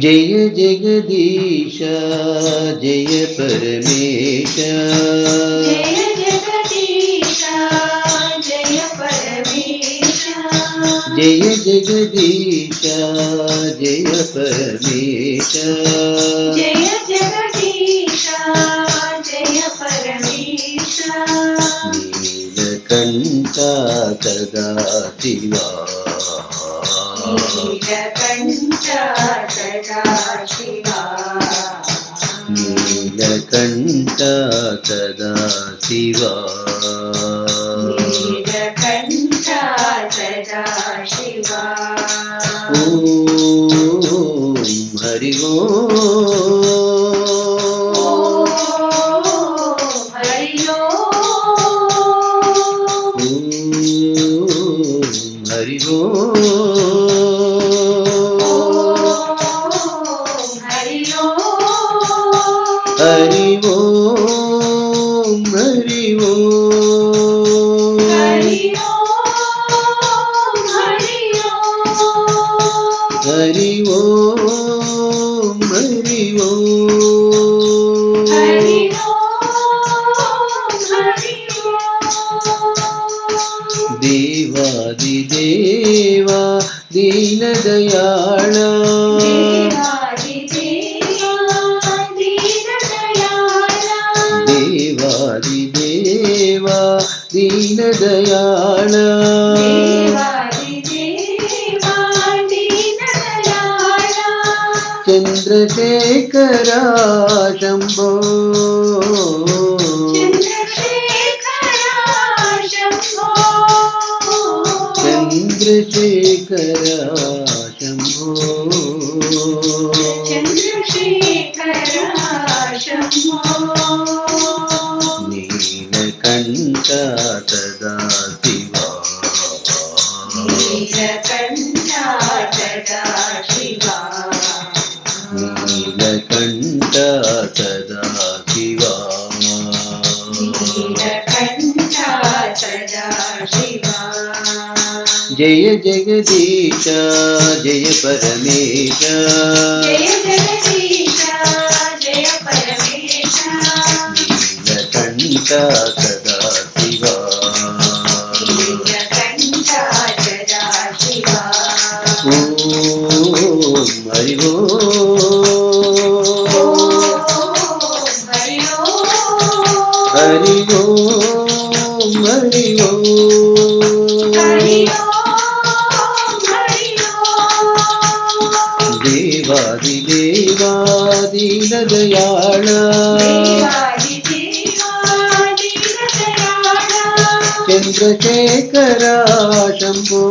जय जगदीश जय परमेश, जय जगदीश जय परमेश, जय जगदीश जय परमेश, जय जगदीश जय परमेश। नीलकंठ सदा शिवा, नीलकंठ सदा शिवा, नीलकंठ सदा शिवा, नीलकंठ सदा शिवा। ओम हरि ओम, हरि ओम हरि ओम, हरि हरि ओम हरि ओम, हरि हरि ओम हरि ओम, हरि देवादिदेवा दीन दयाळ, देवादिदेवा दीन दयाळ, चंद्रशेखरा शंभो, चंद्रशेखरा शंभो, नीलकंठ सदा शिवा, नीलकंठ सदा शिवा, नीलकंठ सदा शिवा, नीलकंठ सदा शिवा। जय जगदीश जय परमेश, जय जगदीश जय परमेश, नीलकंठ सदा शिवा, नीलकंठ सदा शिवा। ओम हरि ओम, हरि हरि ओम हरि ओम, हरि देवादिदेवा दीन दयाळ, चंद्रशेखरा शंभो,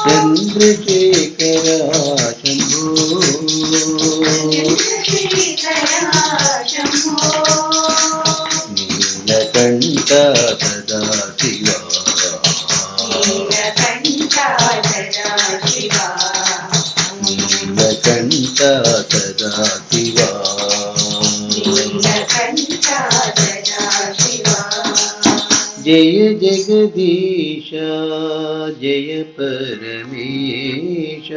चंद्रशेखरा शंभो, नीलकंठ सदा शिवा, नीलकंठ सदा शिवा, नीलकंठ सदा शिवा, नीलकंठ सदा शिवा। जय जगदीश जय परमेश।